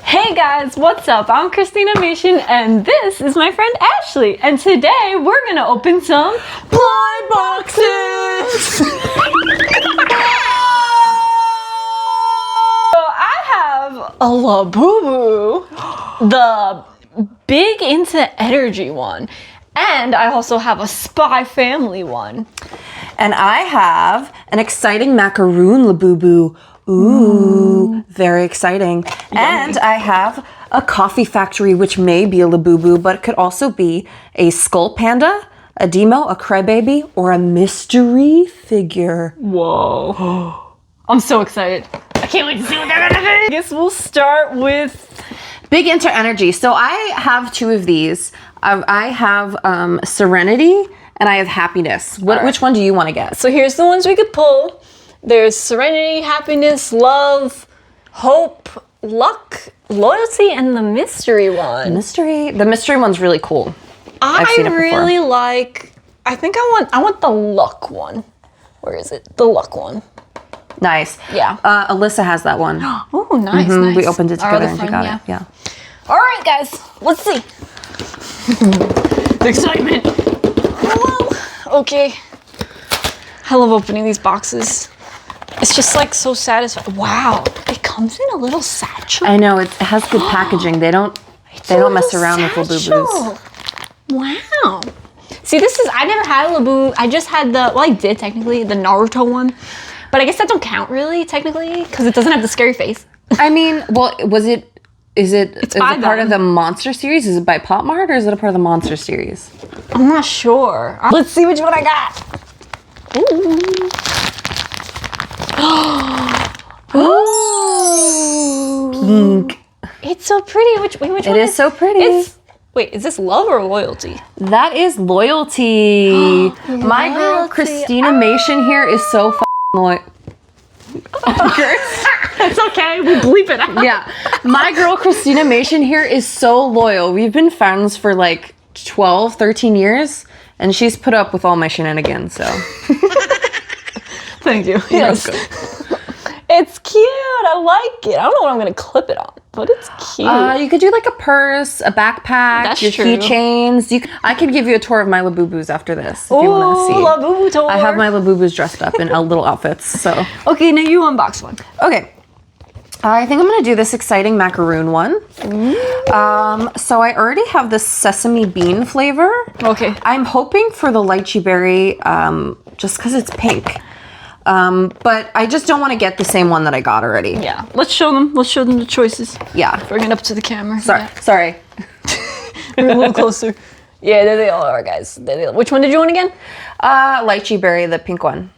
Hey guys, what's up? I'm Kristina-Mation and this is my friend Ashley. And today we're gonna open some blind boxes! So I have a Labubu, the big into energy one. And I also have a SpyXFamily one. And I have an exciting macaroon Labubu. Ooh, very exciting. Yummy. And I have a coffee factory, which may be a Labubu, but it could also be a skull panda, a demo, a crybaby, or a mystery figure. Whoa. I'm so excited. I can't wait to see what they're gonna be. I guess we'll start with big into energy. So I have two of these. I have Serenity and I have Happiness. Which one do you want to get? So here's the ones we could pull. There's Serenity, Happiness, Love, Hope, Luck, Loyalty, and the Mystery one. The mystery one's really cool. I really like, I think I want the Luck one. Where is it? The Luck one. Nice. Yeah. Alyssa has that one. Oh, nice, nice. We opened it together and she got it. Yeah. All right, guys, let's see. The excitement. Hello. Okay. I love opening these boxes. It's just like so satisfying. Wow, it comes in a little satchel. I know, it has good packaging. They don't mess around with Labubus. Wow. See, I never had a Labubu. I just had the, well, I did technically, the Naruto one. But I guess that don't count really, technically, because it doesn't have the scary face. I mean, well, is it part of the Monster series? Is it by PopMart or is it a part of the Monster series? I'm not sure. Let's see which one I got. Ooh. Ooh. Pink. It's so pretty. Which one? It is so pretty. Wait, is this Love or Loyalty? That is Loyalty. My girl Kristina-Mation here is so loyal. It's okay, we bleep it out. Yeah, my girl Kristina-Mation here is so loyal. We've been friends for like 12, 13 years, and she's put up with all my shenanigans, so. Thank you. Yes. It's cute. I like it. I don't know what I'm going to clip it on, but it's cute. You could do like a purse, a backpack, That's your true. Keychains. I could give you a tour of my Labubus after this if you want to see. Labubu tour. I have my Labubus dressed up in little outfits, so. Okay, now you unbox one. Okay. I think I'm going to do this exciting macaroon one. So I already have the sesame bean flavor. Okay. I'm hoping for the lychee berry just because it's pink. But I just don't want to get the same one that I got already. Yeah, let's show them the choices. Yeah. Bring it up to the camera. Sorry. Bring it a little closer. Yeah, there they all are, guys. Which one did you want again? Lychee berry, the pink one.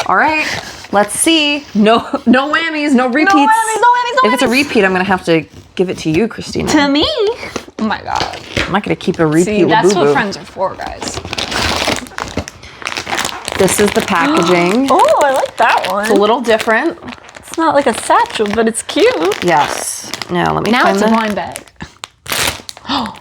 All right, let's see. No whammies, no repeats. No whammies. If it's a repeat, I'm gonna have to give it to you, Kristina. To me? Oh my God. I'm not gonna keep a repeat. See, that's Labubu. what friends are for, guys. This is the packaging. Oh, I like that one. It's a little different. It's not like a satchel, but it's cute. Yes. Now let me Now find it's a blind bag. Oh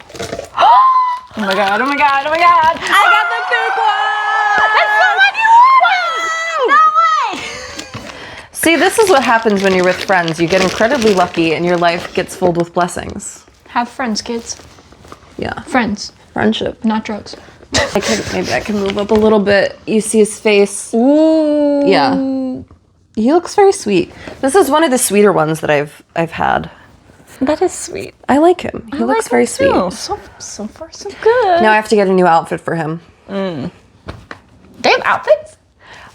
my God, oh my God, oh my God. I got the big one! That's the one you wanted! No way! See, this is what happens when you're with friends. You get incredibly lucky and your life gets filled with blessings. Have friends, kids. Yeah. Friends. Friendship. Not drugs. Maybe I can move up a little bit. You see his face. Ooh. Yeah. He looks very sweet. This is one of the sweeter ones that I've had. That is sweet. I like him. He looks very sweet. So far, so good. Now I have to get a new outfit for him. They have outfits?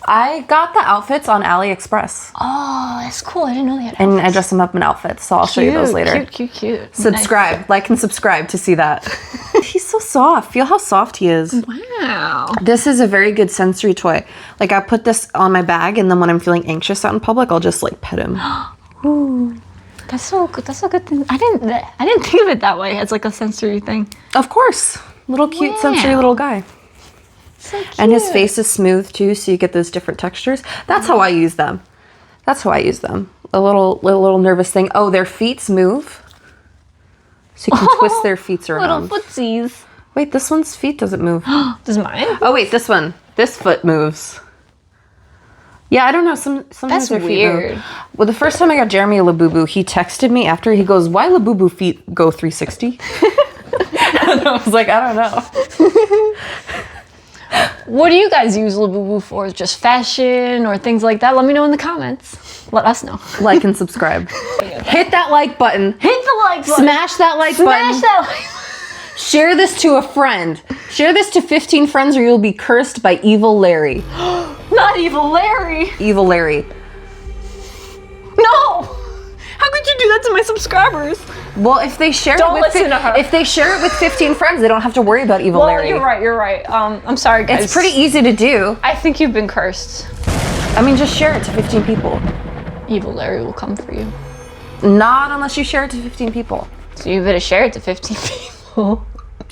I got the outfits on AliExpress. Oh, that's cool. I didn't know they had outfits. And I dress them up in outfits, so I'll show you those later. Cute. Subscribe. Nice. Like and subscribe to see that. He's so soft. Feel how soft he is. Wow. This is a very good sensory toy. Like, I put this on my bag, and then when I'm feeling anxious out in public, I'll just, like, pet him. Ooh. That's so good. That's a good thing. I didn't think of it that way as, like, a sensory thing. Of course. Little cute, sensory little guy. So cute. And his face is smooth too, so you get those different textures. That's how I use them. A little nervous thing. Oh, their feet move. So you can twist their feet around. Little footsies. Wait, this one's feet doesn't move. Does mine? Oh wait, this one. This foot moves. Yeah, I don't know. Sometimes That's their feet move. weird. Well, the first time I got Jeremy a Labubu, he texted me after. He goes, "Why Labubu feet go 360?" And I was like, I don't know. What do you guys use Labubu for? Just fashion or things like that? Let me know in the comments. Let us know. Like and subscribe. Hit that like button. Hit the like button. Smash that like button. Smash that like button. Share this to a friend. Share this to 15 friends or you'll be cursed by Evil Larry. Not Evil Larry. Evil Larry. No. How could you do that to my subscribers? Well, if they share Don't it with listen to her. if they share it with 15 friends, they don't have to worry about Evil Larry. You're right. I'm sorry, guys. It's pretty easy to do. I think you've been cursed. I mean, just share it to 15 people. Evil Larry will come for you. Not unless you share it to 15 people. So you better share it to 15 people.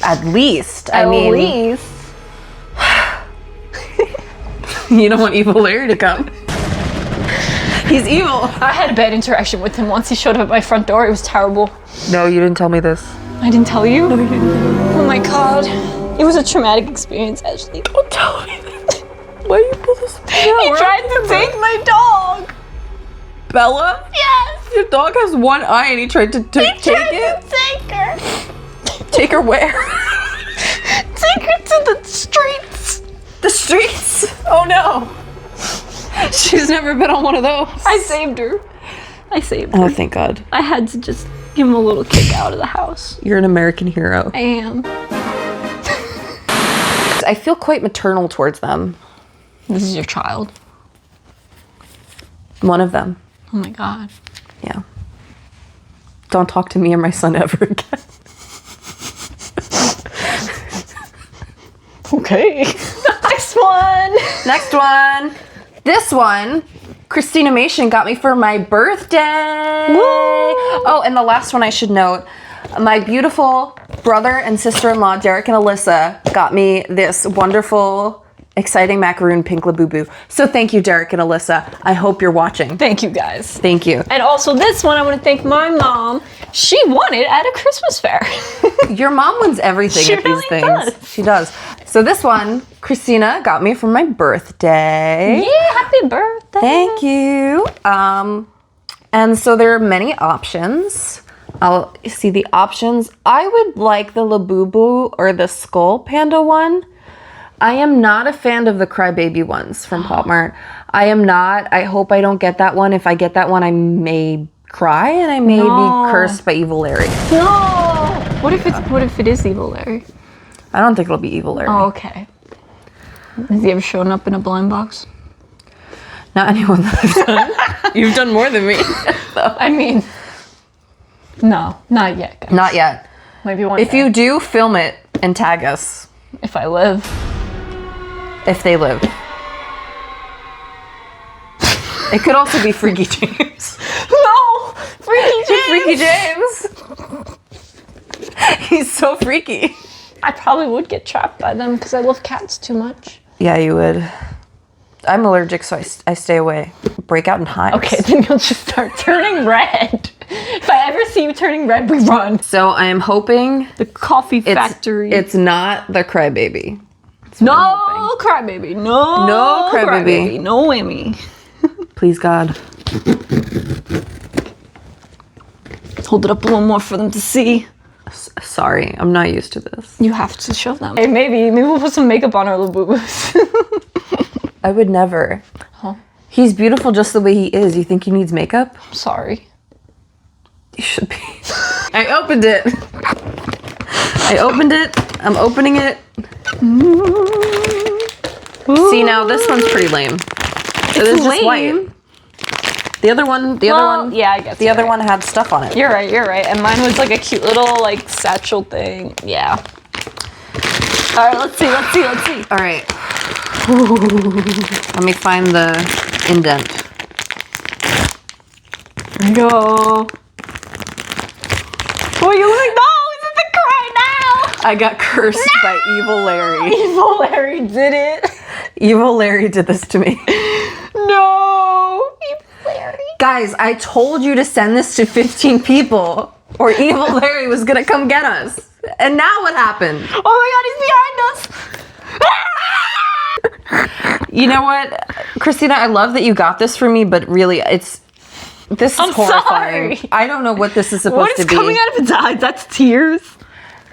At least. At least. You don't want Evil Larry to come. He's evil. I had a bad interaction with him once. He showed up at my front door. It was terrible. No, you didn't tell me this. I didn't tell you? No, you didn't. Oh my god. It was a traumatic experience, Ashley. Don't tell me that. Why you pull this? He tried to take my dog. Bella? Yes. Your dog has one eye and he tried to take it? Take her. Take her where? Take her to the streets. The streets? Oh no. She's never been on one of those. I saved her. Oh, thank God. I had to just give him a little kick out of the house. You're an American hero. I am. I feel quite maternal towards them. This is your child. One of them. Oh my god. Yeah. Don't talk to me or my son ever again. Okay. Next one. Next one. This one, Kristina-Mation got me for my birthday. Woo! Oh, and the last one I should note, my beautiful brother and sister-in-law, Derek and Alyssa, got me this wonderful, exciting macaroon pink Labubu. So thank you, Derek and Alyssa. I hope you're watching. Thank you, guys. Thank you. And also this one, I want to thank my mom. She won it at a Christmas fair. Your mom wins everything She at these really things. does. She does. So this one, Christina got me for my birthday. Yeah, happy birthday. Thank you. And so there are many options. I'll see the options. I would like the Labubu or the Skull Panda one. I am not a fan of the Crybaby ones from PopMart. I am not. I hope I don't get that one. If I get that one, I may cry and I may be cursed by Evil Larry. No. What if it is Evil Larry? I don't think it'll be Evil Larry. Oh, okay. Has he ever shown up in a blind box? Not anyone that I've done. You've done more than me. I mean, no, not yet, guys. Not yet. Maybe one If day. you do, film it and tag us. If I live. If they live. It could also be Freaky James. No! Freaky James! Freaky James! He's so freaky. I probably would get trapped by them because I love cats too much. Yeah, you would. I'm allergic, so I stay away. Break out in hives. Okay, then you'll just start turning red. If I ever see you turning red, we run. So I am hoping The coffee factory. it's not the Crybaby. no crybaby. No Crybaby. No whammy. Please, God. Hold it up a little more for them to see. Sorry, I'm not used to this. You have to show them. Hey, maybe we'll put some makeup on our Labubus. I would never. Huh? He's beautiful just the way he is. You think he needs makeup? I'm sorry. You should be. I opened it. I opened it. I'm opening it. See, now this one's pretty lame. It is just white. The other one, Yeah, I guess the other one had stuff on it. You're right. And mine was like a cute little like satchel thing. Yeah. All right, let's see. All right. Let me find the indent. Here we go. Oh, you look like, no, it's in the cry now. I got cursed by Evil Larry. Evil Larry did it. Evil Larry did this to me. No. Evil Larry. Guys, I told you to send this to 15 people or Evil Larry was gonna come get us. And now what happened? Oh my god, he's behind us. You know what, Kristina? I love that you got this for me, but really, this is horrifying. Sorry. I don't know what this is supposed to be. What is coming out of its eyes? That's tears.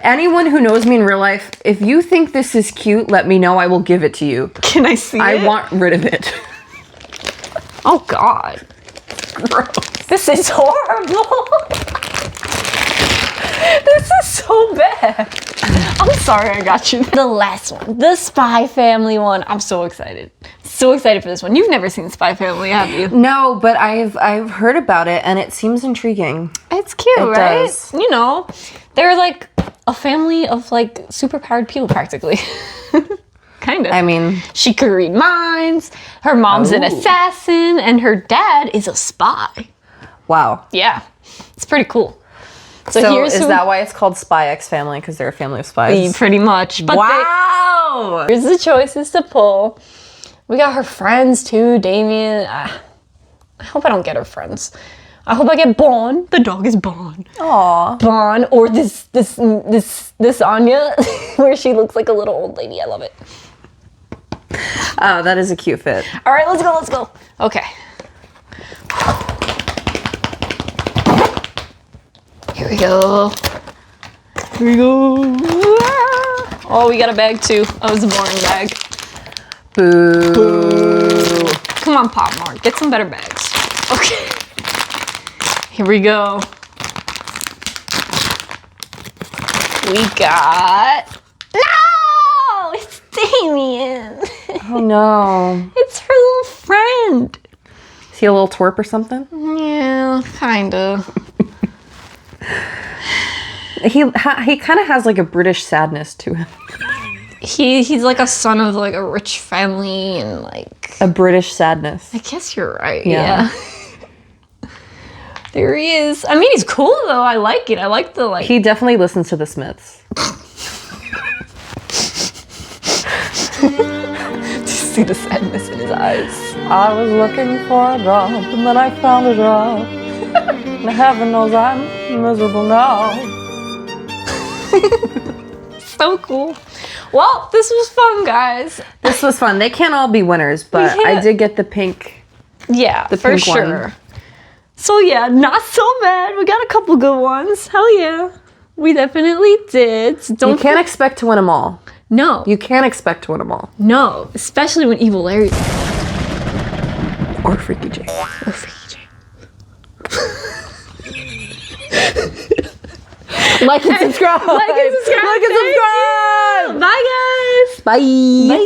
Anyone who knows me in real life, if you think this is cute, let me know. I will give it to you. Can I see it? I want rid of it. Oh, God. Gross. This is horrible. This is so bad. I'm sorry I got you. The last one, the Spy Family one. I'm so excited. So excited for this one. You've never seen Spy Family, have you? No, but I've heard about it and it seems intriguing. It's cute, right? Does. You know, they're like a family of like superpowered people practically. Kind of. I mean, she could read minds. Her mom's an assassin and her dad is a spy. wow. Yeah. It's pretty cool. So is that why it's called SpyXFamily? Because they're a family of spies? Pretty much. But wow! here's the choices to pull. We got her friends too, Damien. I hope I don't get her friends. I hope I get Bon. The dog is Bon. Aww. Bon, or this Anya, where she looks like a little old lady. I love it. Oh, that is a cute fit. All right, let's go. Okay. Here we go. Oh, we got a bag too. Oh, it was a boring bag. Boo. Come on, PopMart. Get some better bags. Okay. Here we go. We got... No! It's Damien. Oh no. It's her little friend. Is he a little twerp or something? Yeah, kinda. He kind of has like a British sadness to him. He's like a son of like a rich family and like... A British sadness. I guess you're right, Yeah. There he is. I mean, he's cool though. I like it. I like the like... He definitely listens to the Smiths. Do you see the sadness in his eyes? I was looking for a job and then I found a job. And heaven knows I'm miserable now. So cool. Well, this was fun, guys. This was fun. They can't all be winners, but I did get the pink. Yeah, The for pink sure. one. So yeah, not so bad. We got a couple good ones. Hell yeah. We definitely did. So You can't expect to win them all. No. You can't expect to win them all. No. Especially when Evil Larry's Or Freaky J. or Freaky J. Like and subscribe. Like and subscribe. Like and subscribe. Bye, guys. Bye. Bye.